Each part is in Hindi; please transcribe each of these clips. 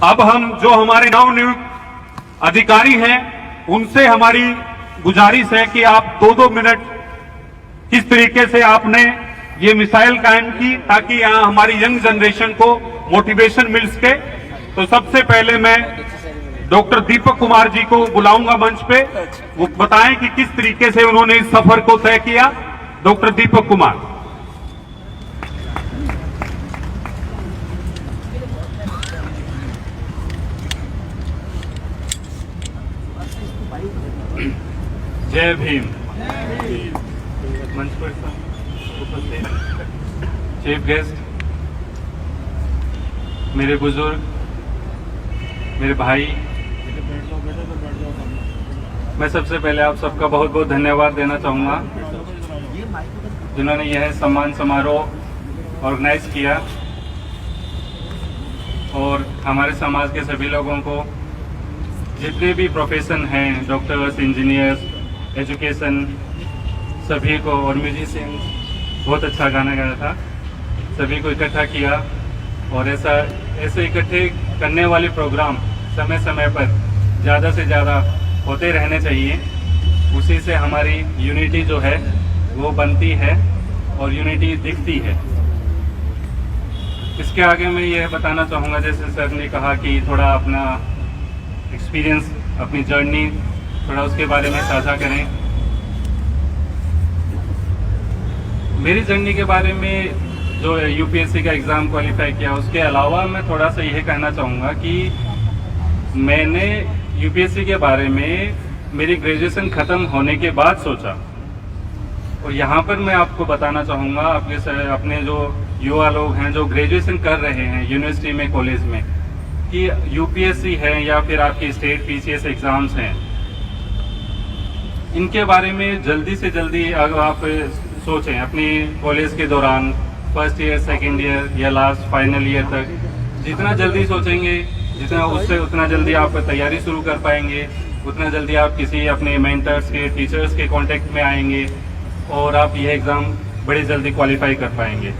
अब हम जो हमारे नवनियुक्त अधिकारी हैं उनसे हमारी गुजारिश है कि आप 2-2 मिनट किस तरीके से आपने ये मिसाइल कायम की ताकि यहाँ हमारी यंग जनरेशन को मोटिवेशन मिल सके। तो सबसे पहले मैं डॉक्टर दीपक कुमार जी को बुलाऊंगा मंच पे, वो बताएं कि किस तरीके से उन्होंने इस सफर को तय किया। डॉक्टर दीपक कुमार। जय भीम। मंच पर उपस्थित चीफ गेस्ट, मेरे बुजुर्ग, मेरे भाई, मैं सबसे पहले आप सबका बहुत बहुत धन्यवाद देना चाहूँगा जिन्होंने यह सम्मान समारोह ऑर्गेनाइज किया और हमारे समाज के सभी लोगों को, जितने भी प्रोफेशन हैं, डॉक्टर्स, इंजीनियर्स, एजुकेशन, सभी को, और म्यूजिशियन, बहुत अच्छा गाना गाया था, सभी को इकट्ठा किया। और ऐसे इकट्ठे करने वाले प्रोग्राम समय समय पर ज़्यादा से ज़्यादा होते रहने चाहिए। उसी से हमारी यूनिटी जो है वो बनती है और यूनिटी दिखती है। इसके आगे मैं यह बताना चाहूँगा, जैसे सर ने कहा कि थोड़ा अपना एक्सपीरियंस, अपनी जर्नी थोड़ा उसके बारे में साझा करें। मेरी जर्नी के बारे में जो यूपीएससी का एग्ज़ाम क्वालिफाई किया, उसके अलावा मैं थोड़ा सा यह कहना चाहूँगा कि मैंने यूपीएससी के बारे में मेरी ग्रेजुएशन ख़त्म होने के बाद सोचा। और यहाँ पर मैं आपको बताना चाहूँगा, अपने जो युवा लोग हैं जो ग्रेजुएशन कर रहे हैं यूनिवर्सिटी में, कॉलेज में, कि यूपीएससी है या फिर आपकी स्टेट पीसीएस एग्ज़ाम्स हैं, इनके बारे में जल्दी से जल्दी अगर आप सोचें अपनी कॉलेज के दौरान, फर्स्ट ईयर, सेकेंड ईयर या लास्ट फाइनल ईयर तक, जितना जल्दी सोचेंगे, उतना जल्दी आप तैयारी शुरू कर पाएंगे, उतना जल्दी आप किसी अपने मेंटर्स के, टीचर्स के कांटेक्ट में आएंगे और आप यह एग्ज़ाम बड़े जल्दी क्वालिफाई कर पाएंगे।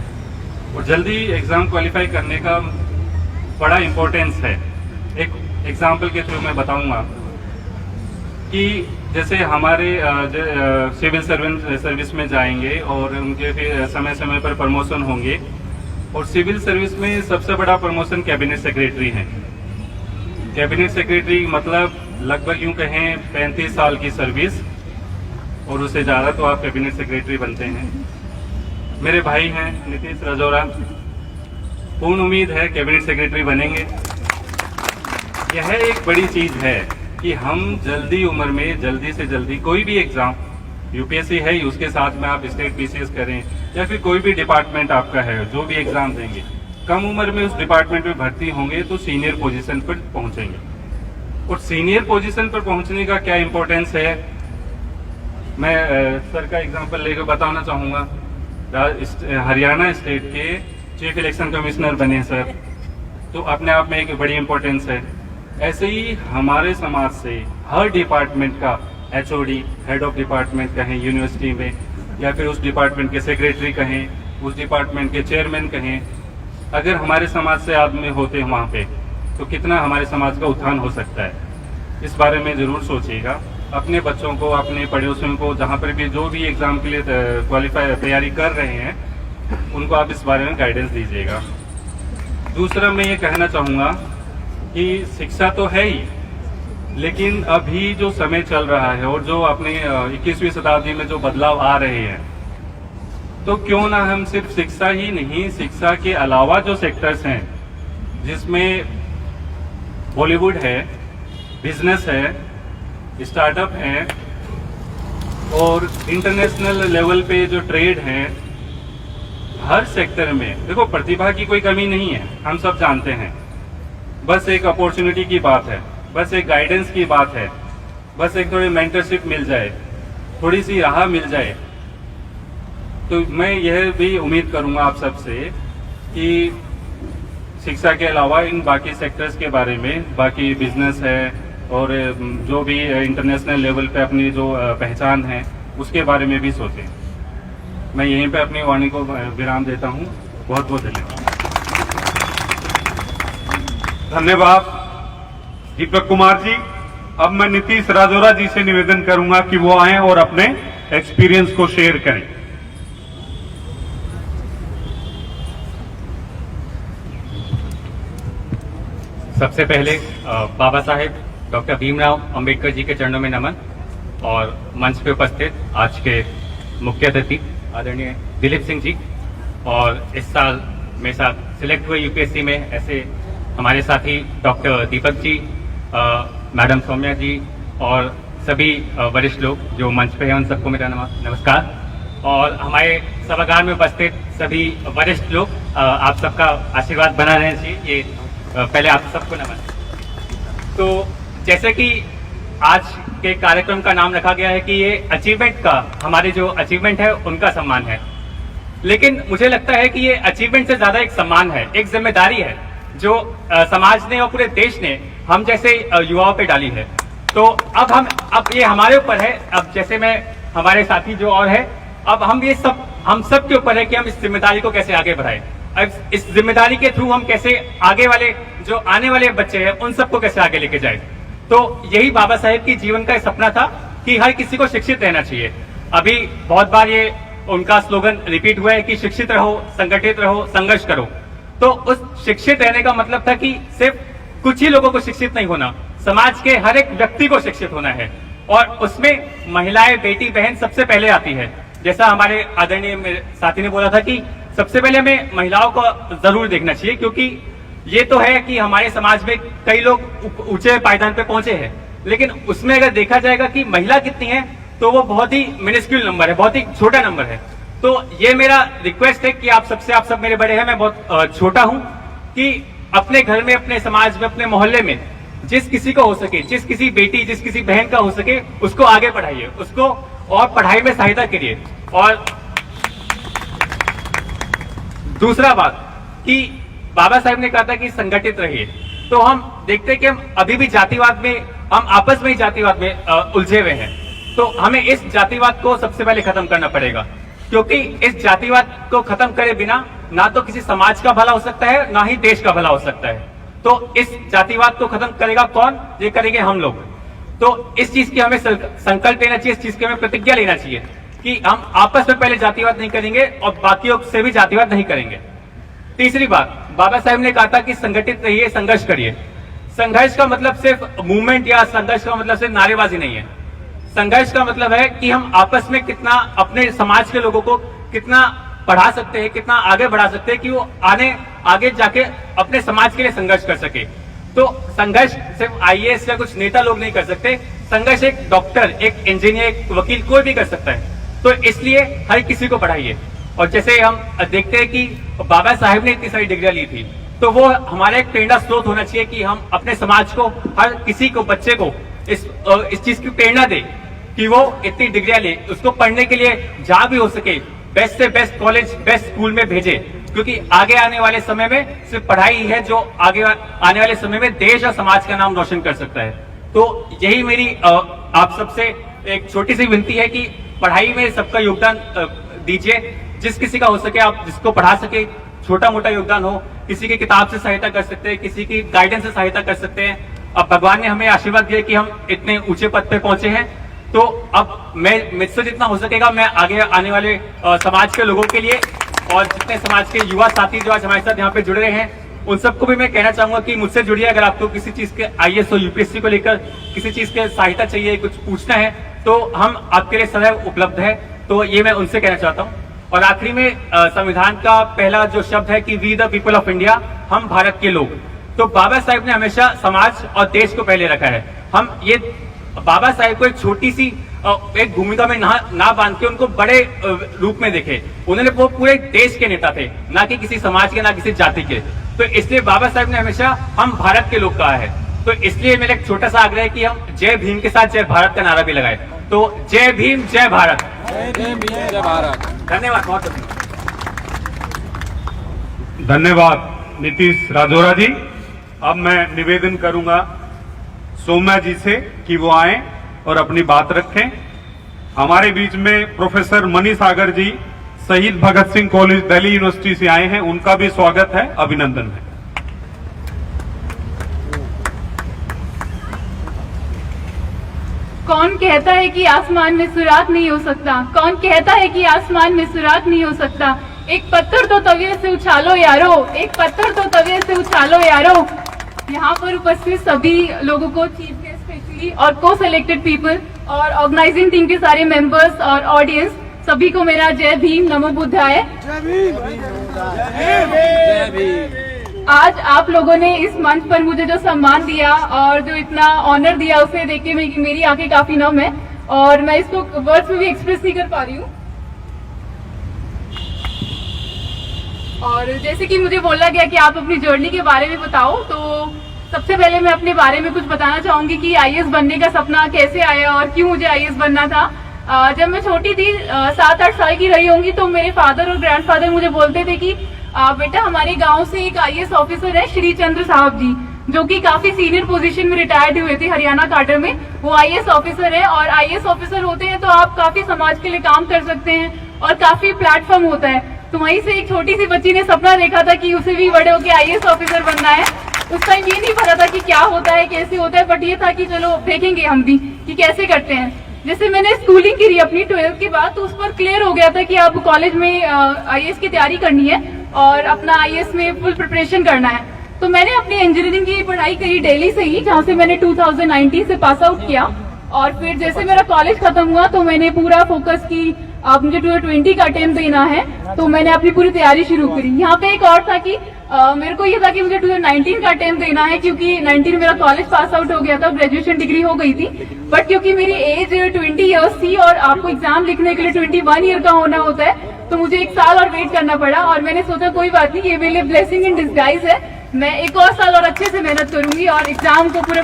और जल्दी एग्ज़ाम क्वालिफाई करने का बड़ा इम्पोर्टेंस है। एक एग्जाम्पल के थ्रू मैं बताऊंगा कि जैसे हमारे सिविल सर्विस में जाएंगे और उनके फिर समय समय पर प्रमोशन होंगे, और सिविल सर्विस में सबसे बड़ा प्रमोशन कैबिनेट सेक्रेटरी है। कैबिनेट सेक्रेटरी मतलब लगभग यूं कहें 35 साल की सर्विस, और उससे ज़्यादा तो आप कैबिनेट सेक्रेटरी बनते हैं। मेरे भाई हैं नीतीश राजौरा, पूर्ण उम्मीद है कैबिनेट सेक्रेटरी बनेंगे। यह एक बड़ी चीज़ है कि हम जल्दी उम्र में जल्दी से जल्दी कोई भी एग्ज़ाम, यूपीएससी है उसके साथ में आप स्टेट पीसीएस करें या फिर कोई भी डिपार्टमेंट आपका है, जो भी एग्ज़ाम देंगे, कम उम्र में उस डिपार्टमेंट में भर्ती होंगे तो सीनियर पोजीशन पर पहुंचेंगे। और सीनियर पोजीशन पर पहुंचने का क्या इम्पोर्टेंस है, मैं सर का एग्जांपल लेकर बताना चाहूँगा। हरियाणा स्टेट के चीफ इलेक्शन कमिश्नर बने सर, तो अपने आप में एक बड़ी इम्पोर्टेंस है। ऐसे ही हमारे समाज से हर डिपार्टमेंट का एचओडी, हेड ऑफ डिपार्टमेंट कहें यूनिवर्सिटी में, या फिर उस डिपार्टमेंट के सेक्रेटरी कहें, उस डिपार्टमेंट के चेयरमैन कहें, अगर हमारे समाज से आदमी होते हैं वहाँ पे, तो कितना हमारे समाज का उत्थान हो सकता है। इस बारे में ज़रूर सोचिएगा। अपने बच्चों को, अपने पड़ोसियों को, जहाँ पर भी जो भी एग्ज़ाम के लिए क्वालिफाई तैयारी कर रहे हैं, उनको आप इस बारे में गाइडेंस दीजिएगा। दूसरा मैं ये कहना चाहूँगा कि शिक्षा तो है ही, लेकिन अभी जो समय चल रहा है और जो अपने 21वीं शताब्दी में जो बदलाव आ रहे हैं, तो क्यों ना हम सिर्फ शिक्षा ही नहीं, शिक्षा के अलावा जो सेक्टर्स हैं जिसमें बॉलीवुड है, बिजनेस है, स्टार्टअप है और इंटरनेशनल लेवल पे जो ट्रेड है, हर सेक्टर में देखो प्रतिभा की कोई कमी नहीं है, हम सब जानते हैं। बस एक अपॉर्चुनिटी की बात है, बस एक गाइडेंस की बात है, बस एक थोड़ी मेंटरशिप मिल जाए, थोड़ी सी राह मिल जाए। तो मैं यह भी उम्मीद करूंगा आप सबसे कि शिक्षा के अलावा इन बाकी सेक्टर्स के बारे में, बाकी बिजनेस है और जो भी इंटरनेशनल लेवल पे अपनी जो पहचान है, उसके बारे में भी सोचें। मैं यहीं पे अपनी वाणी को विराम देता हूँ। बहुत बहुत धन्यवाद। दीपक कुमार जी। अब मैं नीतीश राजौरा जी से निवेदन करूंगा कि वो आएं और अपने एक्सपीरियंस को शेयर करें। सबसे पहले बाबा साहेब डॉक्टर भीमराव अंबेडकर जी के चरणों में नमन और मंच पे उपस्थित आज के मुख्य अतिथि आदरणीय दिलीप सिंह जी और इस साल मेरे साथ सिलेक्ट हुए यूपीएससी में ऐसे हमारे साथी डॉक्टर दीपक जी, मैडम सौम्या जी और सभी वरिष्ठ लोग जो मंच पे हैं, उन सबको मेरा नमस्कार। और हमारे सभागार में उपस्थित सभी वरिष्ठ लोग, आप सबका आशीर्वाद बना रहना चाहिए, ये पहले आप सबको नमन। तो जैसे कि आज के कार्यक्रम का नाम रखा गया है कि ये अचीवमेंट का, हमारे जो अचीवमेंट है उनका सम्मान है, लेकिन मुझे लगता है कि ये अचीवमेंट से ज्यादा एक सम्मान है, एक जिम्मेदारी है जो समाज ने और पूरे देश ने हम जैसे युवाओं पे डाली है। तो अब ये हमारे ऊपर है, अब जैसे मैं, हमारे साथी जो और है, अब हम सब के ऊपर है कि हम इस जिम्मेदारी को कैसे आगे बढ़ाएं। अब इस जिम्मेदारी के थ्रू हम कैसे आगे वाले जो आने वाले बच्चे हैं उन सबको कैसे आगे लेके जाएं। तो यही बाबा साहेब की जीवन का सपना था कि हर किसी को शिक्षित रहना चाहिए। अभी बहुत बार ये उनका स्लोगन रिपीट हुआ है कि शिक्षित रहो, संगठित रहो, संघर्ष करो। तो उस शिक्षित रहने का मतलब था कि सिर्फ कुछ ही लोगों को शिक्षित नहीं होना, समाज के हर एक व्यक्ति को शिक्षित होना है, और उसमें महिलाएं, बेटी, बहन सबसे पहले आती है। जैसा हमारे आदरणीय साथी ने बोला था कि सबसे पहले हमें महिलाओं को जरूर देखना चाहिए, क्योंकि ये तो है कि हमारे समाज में कई लोग ऊंचे पायदान पे पहुंचे हैं, लेकिन उसमें अगर देखा जाएगा कि महिला कितनी है तो वो बहुत ही मिनिस्क्यूल नंबर है, बहुत ही छोटा नंबर है। तो ये मेरा रिक्वेस्ट है कि आप सब मेरे बड़े हैं, मैं बहुत छोटा हूं, कि अपने घर में, अपने समाज में, अपने मोहल्ले में जिस किसी को हो सके, जिस किसी बेटी, जिस किसी बहन का हो सके, उसको आगे बढ़ाइए, उसको और पढ़ाई में सहायता करिए। और दूसरा बात कि बाबा साहब ने कहा था कि संगठित रहिए, तो हम देखते हैं कि हम अभी भी जातिवाद में, हम आपस में ही जातिवाद में उलझे हुए हैं। तो हमें इस जातिवाद को सबसे पहले खत्म करना पड़ेगा, क्योंकि इस जातिवाद को खत्म करे बिना ना तो किसी समाज का भला हो सकता है, ना ही देश का भला हो सकता है। तो इस जातिवाद को खत्म करेगा कौन? ये करेंगे हम लोग। तो इस चीज की हमें संकल्प लेना चाहिए, इस चीज की हमें प्रतिज्ञा लेना चाहिए कि हम आपस में पहले जातिवाद नहीं करेंगे और बाकियों से भी जातिवाद नहीं करेंगे। तीसरी बात, बाबा साहब ने कहा था कि संगठित रहिए, संघर्ष करिए। संघर्ष का मतलब सिर्फ मूवमेंट या संघर्ष का मतलब सिर्फ नारेबाजी नहीं है। संघर्ष का मतलब है कि हम आपस में कितना अपने समाज के लोगों को कितना पढ़ा सकते हैं, कितना आगे बढ़ा सकते हैं कि वो आगे जाके अपने समाज के लिए संघर्ष कर सके। तो संघर्ष सिर्फ आईएएस या कुछ नेता लोग नहीं कर सकते, संघर्ष एक डॉक्टर, एक इंजीनियर, एक वकील, कोई भी कर सकता है। तो इसलिए हर किसी को पढ़ाइए। और जैसे हम देखते हैं कि बाबा साहेब ने इतनी सारी डिग्रियां ली थी, तो वो हमारा एक प्रेरणा स्रोत होना चाहिए कि हम अपने समाज को, हर किसी को, बच्चे को इस चीज की प्रेरणा दे कि वो इतनी डिग्रियां ले, उसको पढ़ने के लिए जहां भी हो सके बेस्ट से बेस्ट कॉलेज, बेस्ट स्कूल में भेजे, क्योंकि आगे आने वाले समय में सिर्फ पढ़ाई ही है जो आगे आने वाले समय में देश और समाज का नाम रोशन कर सकता है। तो यही मेरी आप सबसे एक छोटी सी विनती है कि पढ़ाई में सबका योगदान दीजिए, जिस किसी का हो सके आप जिसको पढ़ा सके, छोटा मोटा योगदान हो, किसी की किताब से सहायता कर सकते हैं, किसी की गाइडेंस से सहायता कर सकते हैं। अब भगवान ने हमें आशीर्वाद दिया कि हम इतने ऊंचे पद पे पहुंचे हैं, तो अब मुझसे जितना हो सकेगा मैं आगे आने वाले समाज के लोगों के लिए और जितने समाज के युवा साथी जो आज हमारे साथ यहाँ पे जुड़ रहे हैं, उन सबको भी मैं कहना चाहूंगा कि मुझसे जुड़िए। अगर आपको किसी चीज के आईएएस और यूपीएससी को लेकर किसी चीज के सहायता चाहिए, कुछ पूछना है, तो हम आपके लिए सदैव उपलब्ध है। तो ये मैं उनसे कहना चाहता हूँ। और आखिरी में संविधान का पहला जो शब्द है कि we the people of India, हम भारत के लोग। तो बाबा साहेब ने हमेशा समाज और देश को पहले रखा है। हम ये बाबा साहेब को एक छोटी सी एक भूमिका में ना बांध के उनको बड़े रूप में देखे। उन्होंने वो पूरे देश के नेता थे, ना कि किसी समाज के, ना किसी जाति के। तो इसलिए बाबा साहेब ने हमेशा हम भारत के लोग कहा है। तो इसलिए मेरा एक छोटा सा आग्रह है कि हम जय भीम के साथ जय भारत का नारा भी लगाए। तो जय भीम, जय भारत। जय भीम, जय भारत। धन्यवाद, बहुत धन्यवाद नीतीश राजौरा जी। अब मैं निवेदन करूंगा सौम्या जी से कि वो आए और अपनी बात रखें। हमारे बीच में प्रोफेसर मनी सागर जी शहीद भगत सिंह कॉलेज दिल्ली यूनिवर्सिटी से आए हैं, उनका भी स्वागत है, अभिनंदन है। कौन कहता है कि आसमान में सुराग नहीं हो सकता, कौन कहता है कि आसमान में सुराग नहीं हो सकता। एक पत्थर तो तवे से उछालो यारो, एक पत्थर तो तवे से उछालो यारो। यहाँ पर उपस्थित सभी लोगों को, चीफ गेस्ट स्पेशली और को सिलेक्टेड पीपल और ऑर्गेनाइजिंग टीम के सारे मेंबर्स और ऑडियंस, सभी को मेरा जय भीम, नमो बुद्धाय। आज आप लोगों ने इस मंच पर मुझे जो सम्मान दिया और जो इतना ऑनर दिया, उसे देख के मेरी आंखें काफी नम है और मैं इसको वर्ड्स में भी एक्सप्रेस नहीं कर पा रही हूँ। और जैसे कि मुझे बोला गया कि आप अपनी जर्नी के बारे में बताओ, तो सबसे पहले मैं अपने बारे में कुछ बताना चाहूंगी कि आईएएस बनने का सपना कैसे आया और क्यों मुझे आईएएस बनना था। जब मैं छोटी थी, 7-8 साल की रही होंगी, तो मेरे फादर और ग्रैंडफादर मुझे बोलते थे कि बेटा हमारे गांव से एक आईएएस ऑफिसर है श्री चंद्र साहब जी, जो कि काफी सीनियर पोजीशन में रिटायर्ड हुए थे हरियाणा काडर में। वो आईएएस ऑफिसर है और आईएएस ऑफिसर होते हैं तो आप काफी समाज के लिए काम कर सकते हैं और काफी प्लेटफॉर्म होता है। तो वहीं से एक छोटी सी बच्ची ने सपना देखा था कि उसे भी बड़े होकर आईएएस ऑफिसर बनना है। उस टाइम ये नहीं पता था कि क्या होता है, कैसे होता है, बट ये था कि चलो देखेंगे हम भी कि कैसे करते हैं। जैसे मैंने स्कूलिंग करी अपनी 12th के बाद, तो उस पर क्लियर हो गया था कि आप कॉलेज में आईएएस की तैयारी करनी है और अपना आईएएस में फुल प्रिपरेशन करना है। तो मैंने अपनी इंजीनियरिंग की पढ़ाई करी दिल्ली से ही, जहाँ से मैंने 2019 से पास आउट किया। और फिर जैसे मेरा कॉलेज खत्म हुआ तो मैंने पूरा फोकस की, अब मुझे 2020 का अटेम्प्ट देना है, तो मैंने अपनी पूरी तैयारी शुरू करी। यहाँ पे एक और था कि मेरे को ये था कि मुझे 2019 का अटेम्प्ट देना है, क्योंकि 19 मेरा कॉलेज पास आउट हो गया था, ग्रेजुएशन डिग्री हो गई थी। बट क्योंकि मेरी एज 20 ईयर्स थी और आपको एग्जाम लिखने के लिए 21 ईयर का होना होता है, तो मुझे 1 साल और वेट करना पड़ा। और मैंने सोचा कोई बात नहीं, ये मेरे लिए ब्लेसिंग इन डिस्गाइज है, मैं 1 और साल और अच्छे से मेहनत करूंगी और एग्जाम को पूरे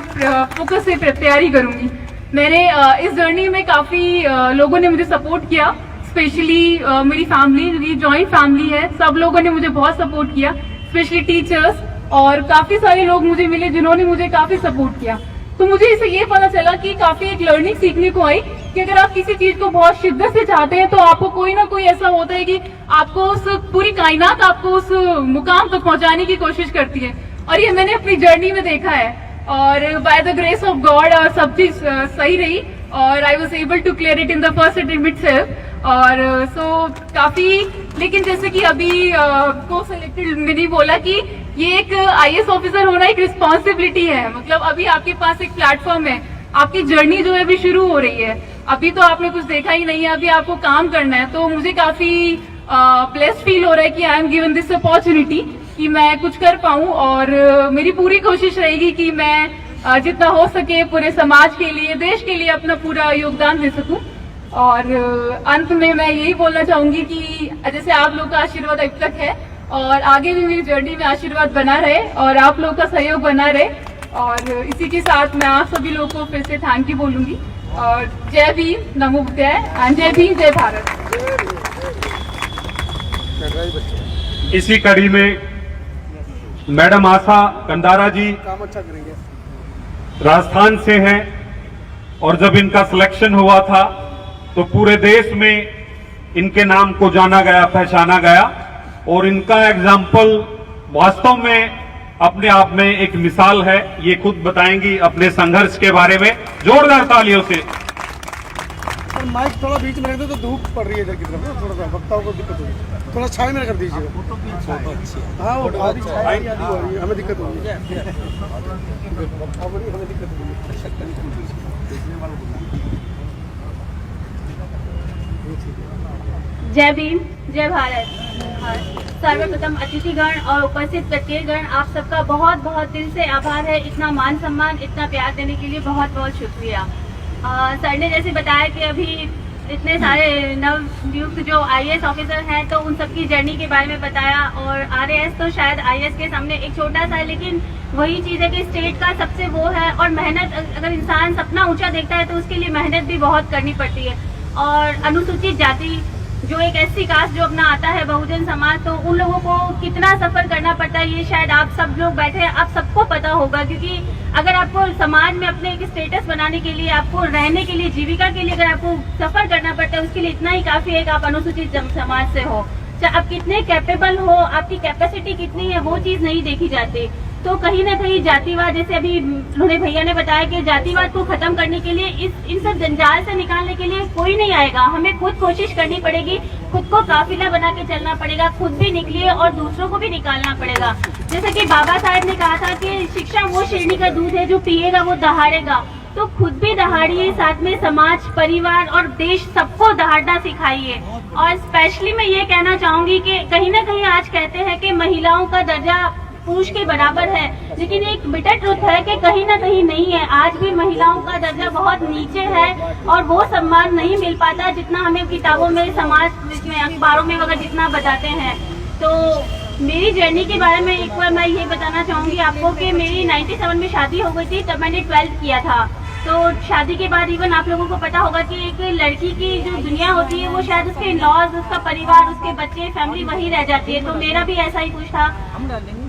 फोकस से तैयारी करूंगी। मैंने इस जर्नी में काफी लोगों ने मुझे सपोर्ट किया, स्पेशली मेरी फैमिली, जो जॉइंट फैमिली है, सब लोगों ने मुझे बहुत सपोर्ट किया, स्पेशली टीचर्स और काफी सारे लोग मुझे मिले जिन्होंने मुझे काफी सपोर्ट किया। तो मुझे इससे ये पता चला कि काफी एक लर्निंग सीखने को आई कि अगर आप किसी चीज को बहुत शिद्दत से चाहते हैं तो आपको कोई ना कोई ऐसा होता है कि आपको उस पूरी कायनात आपको उस मुकाम तक पहुंचाने की कोशिश करती है। और ये मैंने अपनी जर्नी में देखा है और by the grace of God और सब चीज सही रही और I was able to clear it in the first attempt itself. और सो काफी, लेकिन जैसे कि अभी को सिलेक्टेड मैंने बोला कि ये एक आईएएस ऑफिसर होना एक रिस्पॉन्सिबिलिटी है। मतलब अभी आपके पास एक प्लेटफॉर्म है, आपकी जर्नी जो है अभी शुरू हो रही है, अभी तो आपने कुछ देखा ही नहीं है, अभी आपको काम करना है। तो मुझे काफी ब्लेस्ड फील हो रहा है कि I am given this opportunity कि मैं कुछ कर पाऊं और मेरी पूरी कोशिश रहेगी कि मैं जितना हो सके पूरे समाज के लिए, देश के लिए अपना पूरा योगदान दे सकूं। और अंत में मैं यही बोलना चाहूंगी कि जैसे आप लोग का आशीर्वाद अब तक है और आगे भी मेरी जर्नी में आशीर्वाद बना रहे और आप लोग का सहयोग बना रहे। और इसी के साथ मैं आप सभी लोगों को फिर से थैंक यू बोलूंगी और जय भीम, नमो बुद्धाय एंड जय भीम, जय भारत। इसी कड़ी में मैडम आशा कंदारा जी राजस्थान से हैं और जब इनका सिलेक्शन हुआ था तो पूरे देश में इनके नाम को जाना गया, पहचाना गया और इनका एग्जाम्पल वास्तव में अपने आप में एक मिसाल है। ये खुद बताएंगी अपने संघर्ष के बारे में, जोरदार तालियों से। माइक थोड़ा बीच में रख दो तो धूप पड़ रही है इधर की तरफ ना, थोड़ा सा वक्ताओं को दिक्कत होगी, थोड़ा छाया में कर दीजिएगा। हाँ, वो आधी छाया आधी हो रही है, हमें दिक्कत होगी, हमें दिक्कत होगी। जय भीम, जय भारत। सर्वप्रथम अतिथिगण और उपस्थित प्रत्येकगण, आप सबका बहुत बहुत दिल से आभार है। इतना मान सम्मान, इतना प्यार देने के लिए बहुत बहुत शुक्रिया। सर ने जैसे बताया कि अभी इतने सारे नव नियुक्त जो आईएएस ऑफिसर हैं तो उन सबकी जर्नी के बारे में बताया और आरएएस तो शायद आईएएस के सामने एक छोटा सा है, लेकिन वही चीज़ है कि स्टेट का सबसे वो है और मेहनत, अगर इंसान सपना ऊंचा देखता है तो उसके लिए मेहनत भी बहुत करनी पड़ती है। और अनुसूचित जाति जो एक ऐसी कास्ट जो अपना आता है बहुजन समाज, तो उन लोगों को कितना सफर करना पड़ता है ये शायद आप सब लोग बैठे हैं आप सबको पता होगा। क्योंकि अगर आपको समाज में अपने एक स्टेटस बनाने के लिए, आपको रहने के लिए, जीविका के लिए अगर आपको सफर करना पड़ता है, उसके लिए इतना ही काफी है कि आप अनुसूचित समाज से हो। चाहे आप कितने कैपेबल हो, आपकी कैपेसिटी कितनी है, वो चीज नहीं देखी जाती। तो कहीं ना कहीं जातिवाद, जैसे अभी उन्होंने भैया ने बताया कि जातिवाद को खत्म करने के लिए इन सब जंजाल से निकालने के लिए कोई नहीं आएगा, हमें खुद कोशिश करनी पड़ेगी, खुद को काफिला बना के चलना पड़ेगा, खुद भी निकलिए और दूसरों को भी निकालना पड़ेगा। जैसे कि बाबा साहब ने कहा था कि शिक्षा वो शेरनी का दूध है जो पिएगा वो दहाड़ेगा, तो खुद भी दहाड़िए, साथ में समाज, परिवार और देश सबको दहाड़ना सिखाइए। और स्पेशली मैं ये कहना चाहूंगी कि कहीं ना कहीं आज कहते हैं कि महिलाओं का दर्जा पुरुष के बराबर है, लेकिन एक बिटर ट्रुथ है कि कहीं ना कहीं नहीं है। आज भी महिलाओं का दर्जा बहुत नीचे है और वो सम्मान नहीं मिल पाता जितना हमें किताबों में, समाज में, अखबारों में वगैरह जितना बताते हैं। तो मेरी जर्नी के बारे में एक बार मैं ये बताना चाहूंगी आपको कि मेरी 97 में शादी हो गई थी, तब मैंने 12th किया था। तो शादी के बाद इवन आप लोगों को पता होगा कि एक लड़की की जो दुनिया होती है वो शायद उसके इन-लॉज, उसका परिवार, उसके बच्चे, फैमिली वही रह जाती है। तो मेरा भी ऐसा ही कुछ था,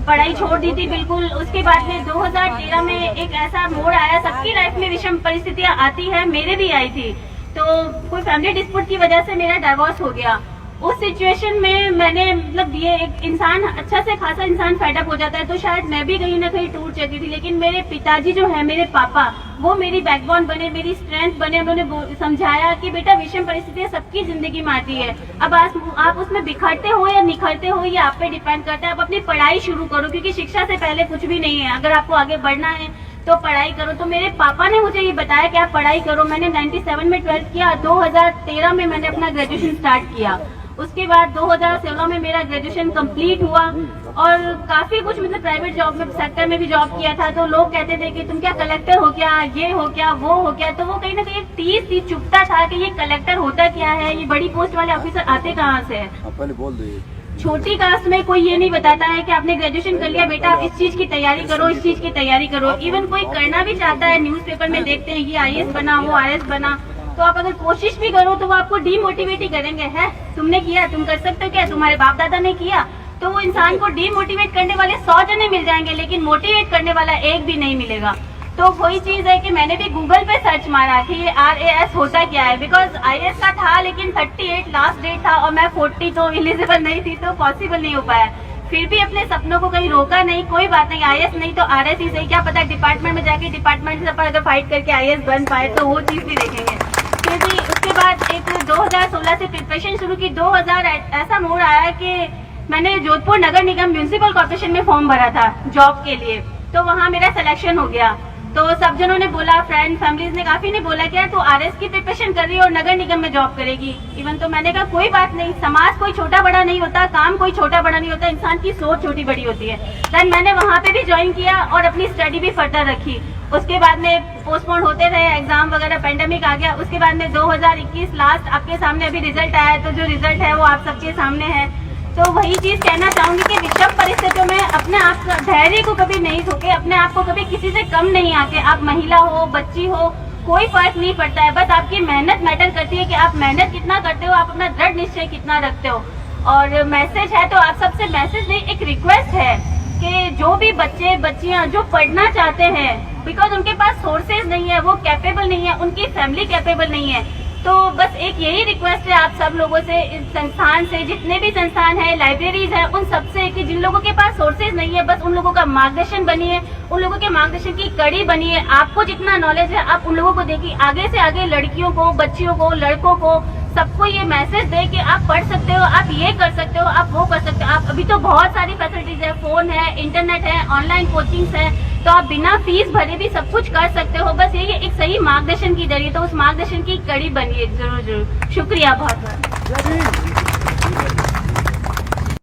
पढ़ाई छोड़ दी थी बिल्कुल। उसके बाद में 2013 में एक ऐसा मोड़ आया, सबकी लाइफ में विषम परिस्थितियां आती है, मेरे भी आई थी। तो कोई फैमिली डिस्प्यूट की वजह से मेरा डाइवोर्स हो गया। उस सिचुएशन में मैंने मतलब ये एक इंसान, अच्छा से खासा इंसान फेडअप हो जाता है, तो शायद मैं भी कहीं ना कहीं टूट चुकी थी। लेकिन मेरे पिताजी जो है, मेरे पापा, वो मेरी बैकबोन बने, मेरी स्ट्रेंथ बने। उन्होंने समझाया कि बेटा विषम परिस्थितियां सबकी जिंदगी में आती है, अब आप उसमें बिखरते हो या निखरते हो ये आप पे डिपेंड करता है। आप अपनी पढ़ाई शुरू करो, क्योंकि शिक्षा से पहले कुछ भी नहीं है। अगर आपको आगे बढ़ना है तो पढ़ाई करो। तो मेरे पापा ने मुझे ये बताया कि आप पढ़ाई करो। मैंने 97 में 12th किया, 2013 में मैंने अपना ग्रेजुएशन स्टार्ट किया। उसके बाद 2016 में मेरा ग्रेजुएशन कंप्लीट हुआ और काफी कुछ मतलब प्राइवेट जॉब में, सेक्टर में भी जॉब किया था। तो लोग कहते थे कि तुम क्या कलेक्टर हो क्या, ये हो क्या, वो हो क्या। तो वो कहीं ना कहीं एक तीस चुपता था कि ये कलेक्टर होता क्या है, ये बड़ी पोस्ट वाले ऑफिसर आते कहाँ से है। पहले बोल दो। छोटी कास्ट में कोई ये नहीं बताता है कि आपने ग्रेजुएशन कर लिया बेटा, आप इस चीज की तैयारी करो, इस चीज की तैयारी करो। इवन कोई करना भी चाहता है, न्यूज़पेपर में देखते हैं ये IAS बना, वो IAS बना, तो आप अगर कोशिश भी करो तो वो आपको डीमोटिवेट ही करेंगे। है तुमने किया, तुम कर सकते हो क्या, तुम्हारे बाप दादा ने किया। तो वो इंसान को डीमोटिवेट करने वाले 100 जने मिल जाएंगे, लेकिन मोटिवेट करने वाला एक भी नहीं मिलेगा। तो वही चीज है कि मैंने भी गूगल पे सर्च मारा कि ये RAS होता क्या है, बिकॉज IAS का था लेकिन 38 लास्ट डेट था और मैं 40 तो एलिजिबल नहीं थी, तो पॉसिबल नहीं हो पाया। फिर भी अपने सपनों को कहीं रोका नहीं, कोई बात नहीं, IAS नहीं तो RS ही सही, क्या पता डिपार्टमेंट में जाके डिपार्टमेंट से पर अगर फाइट करके IAS बन पाए तो वो चीज भी देखेंगे। फिर भी उसके बाद एक 2016 से प्रिपरेशन शुरू की। 2000 ऐसा मोड़ आया कि मैंने जोधपुर नगर निगम म्यूनिसिपल कॉर्पोरेशन में फॉर्म भरा था जॉब के लिए, तो वहाँ मेरा सिलेक्शन हो गया। तो सब जनों ने बोला, फ्रेंड फैमिलीज ने काफी ने बोला कि तो RS की प्रिपरेशन कर रही है और नगर निगम में जॉब करेगी। इवन तो मैंने कहा कोई बात नहीं, समाज कोई छोटा बड़ा नहीं होता, काम कोई छोटा बड़ा नहीं होता, इंसान की सोच छोटी बड़ी होती है। देन मैंने वहाँ पे भी ज्वाइन किया और अपनी स्टडी भी फर्दर रखी। उसके बाद में पोस्टपोन होते रहे एग्जाम वगैरह, पेंडेमिक आ गया। उसके बाद में 2021 लास्ट आपके सामने अभी रिजल्ट आया, तो जो रिजल्ट है वो आप सबके सामने है। तो वही चीज कहना चाहूंगी कि विषम परिस्थितियों में अपने आप धैर्य को कभी नहीं थोके, अपने आप को कभी किसी से कम नहीं आके। आप महिला हो, बच्ची हो, कोई फर्क नहीं पड़ता है, बस आपकी मेहनत मैटर करती है कि आप मेहनत कितना करते हो, आप अपना दृढ़ निश्चय कितना रखते हो। और मैसेज है तो आप सबसे मैसेज नहीं, एक रिक्वेस्ट है कि जो भी बच्चे बच्चियां जो पढ़ना चाहते हैं, बिकॉज उनके पास सोर्सेज नहीं है, वो कैपेबल नहीं है, उनकी फैमिली कैपेबल नहीं है, तो बस एक यही रिक्वेस्ट है आप सब लोगों से, इस संस्थान से, जितने भी संस्थान है, लाइब्रेरीज है, उन सबसे कि जिन लोगों के पास सोर्सेज नहीं है, बस उन लोगों का मार्गदर्शन बनिए, उन लोगों के मार्गदर्शन की कड़ी बनिए। आपको जितना नॉलेज है आप उन लोगों को देखिए, आगे से आगे लड़कियों को, बच्चियों को, लड़कों को, सबको ये मैसेज दे कि आप पढ़ सकते हो, आप ये कर सकते हो, आप वो कर सकते हो। आप अभी तो बहुत सारी फैसिलिटीज है, फोन है, इंटरनेट है, ऑनलाइन कोचिंग्स है, तो आप बिना फीस भरे भी सब कुछ कर सकते हो। बस ये एक सही मार्गदर्शन की जरिए, तो उस मार्गदर्शन की कड़ी बनिए जरूर जरूर। शुक्रिया बहुत बहुत।